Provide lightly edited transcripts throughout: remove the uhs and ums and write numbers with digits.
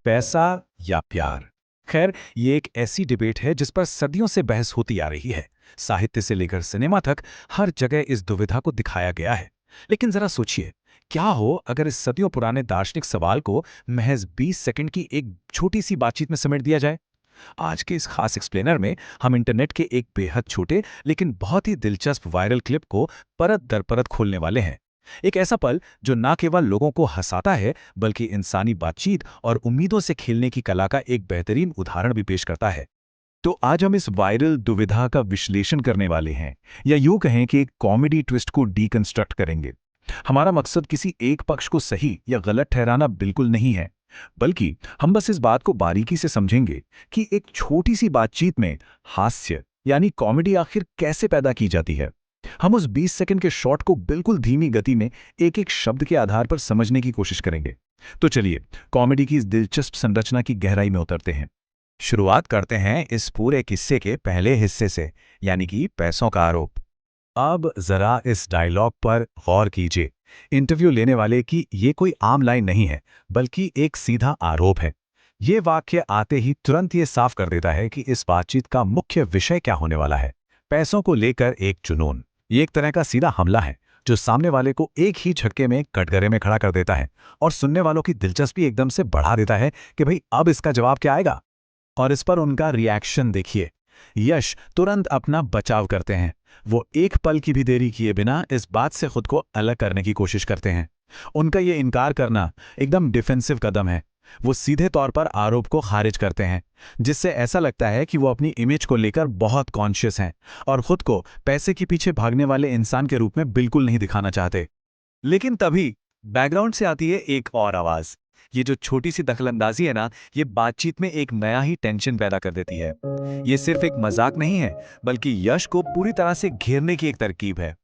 पैसा या प्यार? खैर, ये एक ऐसी डिबेट है जिस पर सदियों से बहस होती आ रही है। साहित्य से लेकर सिनेमा तक हर जगह इस दुविधा को दिखाया गया है। लेकिन जरा सोचिए, क्या हो अगर इस सदियों पुराने दार्शनिक सवाल को महज 20 सेकंड की एक छोटी सी बातचीत में समेट दिया जाए। आज के इस खास एक्सप्लेनर में हम इंटरनेट के एक बेहद छोटे लेकिन बहुत ही दिलचस्प वायरल क्लिप को परत दर परत खोलने वाले हैं। एक ऐसा पल जो न केवल लोगों को हंसाता है, बल्कि इंसानी बातचीत और उम्मीदों से खेलने की कला का एक बेहतरीन उदाहरण भी पेश करता है। तो आज हम इस वायरल दुविधा का विश्लेषण करने वाले हैं, या यूं कहें कि एक कॉमेडी ट्विस्ट को डीकंस्ट्रक्ट करेंगे। हमारा मकसद किसी एक पक्ष को सही या गलत ठहराना बिल्कुल नहीं है, बल्कि हम बस इस बात को बारीकी से समझेंगे कि एक छोटी सी बातचीत में हास्य यानी कॉमेडी आखिर कैसे पैदा की जाती है। हम उस 20 सेकंड के शॉट को बिल्कुल धीमी गति में एक एक शब्द के आधार पर समझने की कोशिश करेंगे। तो चलिए, कॉमेडी की इस दिलचस्प संरचना की गहराई में उतरते हैं। शुरुआत करते हैं इस पूरे किस्से के पहले हिस्से से, यानी कि पैसों का आरोप। अब जरा इस डायलॉग पर गौर कीजिए। इंटरव्यू लेने वाले की ये कोई आम लाइन नहीं है, बल्कि एक सीधा आरोप है। ये वाक्य आते ही तुरंत ये साफ कर देता है कि इस बातचीत का मुख्य विषय क्या होने वाला है। पैसों को लेकर एक जुनून। ये एक तरह का सीधा हमला है, जो सामने वाले को एक ही झटके में कटघरे में खड़ा कर देता है और सुनने वालों की दिलचस्पी एकदम से बढ़ा देता है कि भाई अब इसका जवाब क्या आएगा। और इस पर उनका रिएक्शन देखिए। यश तुरंत अपना बचाव करते हैं। वो एक पल की भी देरी किए बिना इस बात से खुद को अलग करने की कोशिश करते हैं। उनका ये इनकार करना एकदम डिफेंसिव कदम है। वो सीधे तौर पर आरोप को खारिज करते हैं, जिससे ऐसा लगता है कि वो अपनी इमेज को लेकर बहुत कॉन्शियस हैं और खुद को पैसे के पीछे भागने वाले इंसान के रूप में बिल्कुल नहीं दिखाना चाहते। लेकिन तभी बैकग्राउंड से आती है एक और आवाज। ये जो छोटी सी दखलंदाजी है ना, ये बातचीत में एक नया ही टेंशन पैदा कर देती है। ये सिर्फ एक मजाक नहीं है, बल्कि यश को पूरी तरह से घेरने की एक तरकीब है।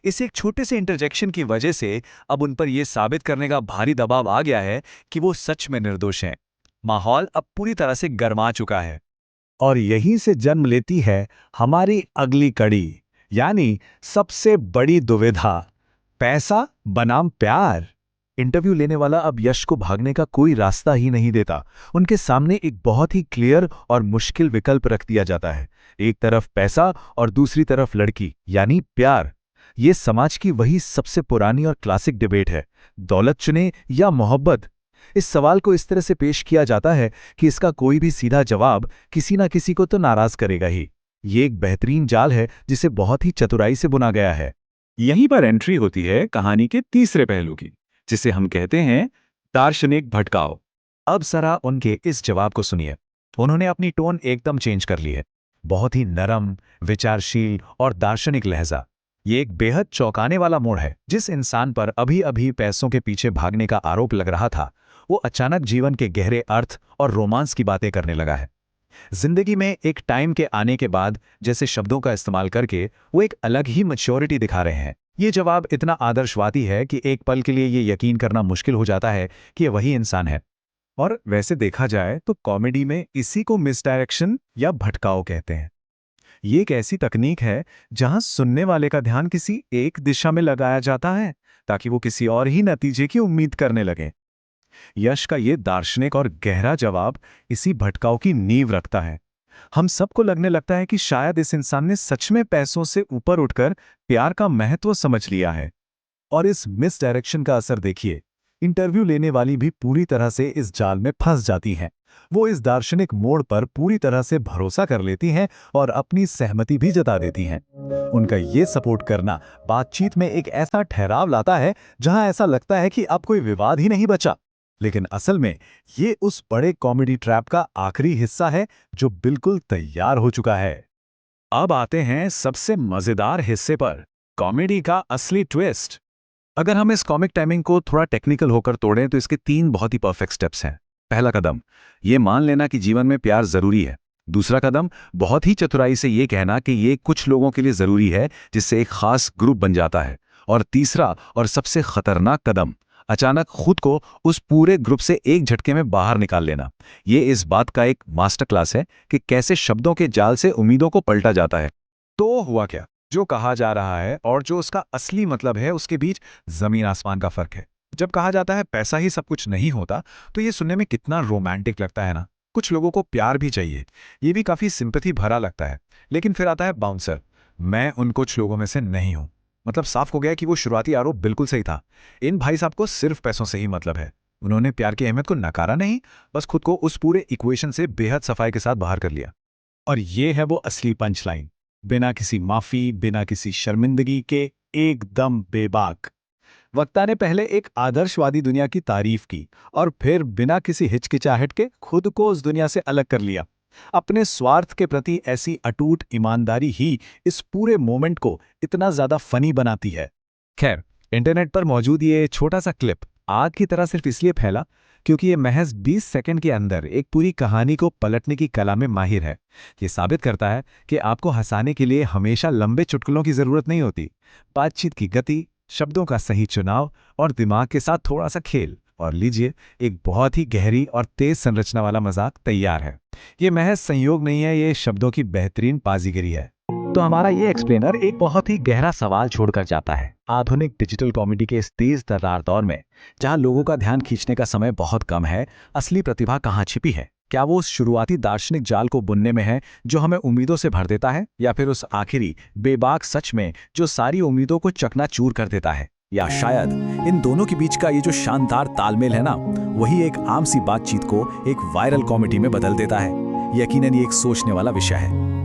इस एक छोटे से इंटरजेक्शन की वजह से अब उन पर यह साबित करने का भारी दबाव आ गया है कि वो सच में निर्दोष हैं। माहौल अब पूरी तरह से गर्मा चुका है। और यहीं से जन्म लेती है हमारी अगली कड़ी, यानी सबसे बड़ी दुविधा, पैसा बनाम प्यार। इंटरव्यू लेने वाला अब यश को भागने का कोई रास्ता ही नहीं देता। उनके सामने एक बहुत ही क्लियर और मुश्किल विकल्प रख दिया जाता है। एक तरफ पैसा और दूसरी तरफ लड़की, यानी प्यार। ये समाज की वही सबसे पुरानी और क्लासिक डिबेट है, दौलत चुने या मोहब्बत। इस सवाल को इस तरह से पेश किया जाता है कि इसका कोई भी सीधा जवाब किसी ना किसी को तो नाराज करेगा ही। ये एक बेहतरीन जाल है जिसे बहुत ही चतुराई से बुना गया है। यहीं पर एंट्री होती है कहानी के तीसरे पहलू की, जिसे हम कहते हैं दार्शनिक भटकाव। अब जरा उनके इस जवाब को सुनिए। उन्होंने अपनी टोन एकदम चेंज कर ली है। बहुत ही नरम, विचारशील और दार्शनिक लहजा। ये एक बेहद चौंकाने वाला मोड़ है। जिस इंसान पर अभी अभी पैसों के पीछे भागने का आरोप लग रहा था, वो अचानक जीवन के गहरे अर्थ और रोमांस की बातें करने लगा है। जिंदगी में एक टाइम के आने के बाद जैसे शब्दों का इस्तेमाल करके वो एक अलग ही मैच्योरिटी दिखा रहे हैं। ये जवाब इतना आदर्शवादी है कि एक पल के लिए ये यकीन करना मुश्किल हो जाता है कि ये वही इंसान है। और वैसे देखा जाए तो कॉमेडी में इसी को मिसडायरेक्शन या भटकाव कहते हैं। ये एक ऐसी तकनीक है जहां सुनने वाले का ध्यान किसी एक दिशा में लगाया जाता है, ताकि वो किसी और ही नतीजे की उम्मीद करने लगे। यश का ये दार्शनिक और गहरा जवाब इसी भटकाव की नींव रखता है। हम सबको लगने लगता है कि शायद इस इंसान ने सच में पैसों से ऊपर उठकर प्यार का महत्व समझ लिया है। और इस मिस डायरेक्शन का असर देखिए। इंटरव्यू लेने वाली भी पूरी तरह से इस जाल में फंस जाती हैं। वो इस दार्शनिक मोड़ पर पूरी तरह से भरोसा कर लेती हैं और अपनी सहमति भी जता देती हैं। उनका ये सपोर्ट करना बातचीत में एक ऐसा ठहराव लाता है जहां ऐसा लगता है कि अब कोई विवाद ही नहीं बचा। लेकिन असल में ये उस बड़े कॉमेडी ट्रैप का आखिरी हिस्सा है जो बिल्कुल तैयार हो चुका है। अब आते हैं सबसे मजेदार हिस्से पर, कॉमेडी का असली ट्विस्ट। अगर हम इस कॉमिक टाइमिंग को थोड़ा टेक्निकल होकर तोड़ें तो इसके 3 बहुत ही परफेक्ट स्टेप्स हैं। पहला कदम, ये मान लेना कि जीवन में प्यार जरूरी है। दूसरा कदम, बहुत ही चतुराई से ये कहना कि ये कुछ लोगों के लिए जरूरी है, जिससे एक खास ग्रुप बन जाता है। और तीसरा और सबसे खतरनाक कदम, अचानक खुद को उस पूरे ग्रुप से एक झटके में बाहर निकाल लेना। ये इस बात का एक मास्टर क्लास है कि कैसे शब्दों के जाल से उम्मीदों को पलटा जाता है। तो हुआ क्या? जो कहा जा रहा है और जो उसका असली मतलब है, उसके बीच जमीन आसमान का फर्क है। जब कहा जाता है पैसा ही सब कुछ नहीं होता, तो ये सुनने में कितना रोमांटिक लगता है ना। कुछ लोगों को प्यार भी चाहिए, ये भी काफी सिंपैथी भरा लगता है। लेकिन फिर आता है बाउंसर। मैं उन कुछ लोगों में से नहीं हूं। मतलब साफ हो गया कि वो शुरुआती आरोप बिल्कुल सही था। इन भाई साहब को सिर्फ पैसों से ही मतलब है। उन्होंने प्यार की अहमियत को नकारा नहीं, बस खुद को उस पूरे इक्वेशन से बेहद सफाई के साथ बाहर कर लिया। और ये है वो असली पंचलाइन, बिना किसी माफी, बिना किसी शर्मिंदगी के, एकदम बेबाक। वक्ता ने पहले एक आदर्शवादी दुनिया की तारीफ की और फिर बिना किसी हिचकिचाहट के खुद को उस दुनिया से अलग कर लिया। अपने स्वार्थ के प्रति ऐसी अटूट ईमानदारी ही इस पूरे मोमेंट को इतना ज्यादा फनी बनाती है। खैर, इंटरनेट पर मौजूद ये छोटा सा क्लिप आग की तरह सिर्फ इसलिए फैला क्योंकि ये महज 20 सेकंड के अंदर एक पूरी कहानी को पलटने की कला में माहिर है। ये साबित करता है कि आपको हंसाने के लिए हमेशा लंबे चुटकुलों की जरूरत नहीं होती। बातचीत की गति, शब्दों का सही चुनाव और दिमाग के साथ थोड़ा सा खेल, और लीजिए, एक बहुत ही गहरी और तेज संरचना वाला मजाक तैयार है। ये महज संयोग नहीं है, ये शब्दों की बेहतरीन बाजीगरी है। तो हमारा ये एक्सप्लेनर एक बहुत ही गहरा सवाल छोड़कर जाता है। आधुनिक डिजिटल कॉमेडी के इस तेज तर्रार दौर में, जहां लोगों का ध्यान खींचने का समय बहुत कम है, असली प्रतिभा कहाँ छिपी है? क्या वो उस शुरुआती दार्शनिक जाल को बुनने में है जो हमें उम्मीदों से भर देता है, या फिर उस आखिरी बेबाक सच में जो सारी उम्मीदों को चकनाचूर कर देता है? या शायद इन दोनों के बीच का ये जो शानदार तालमेल है ना, वही एक आम सी बातचीत को एक वायरल कॉमेडी में बदल देता है। यकीनन ये एक सोचने वाला विषय है।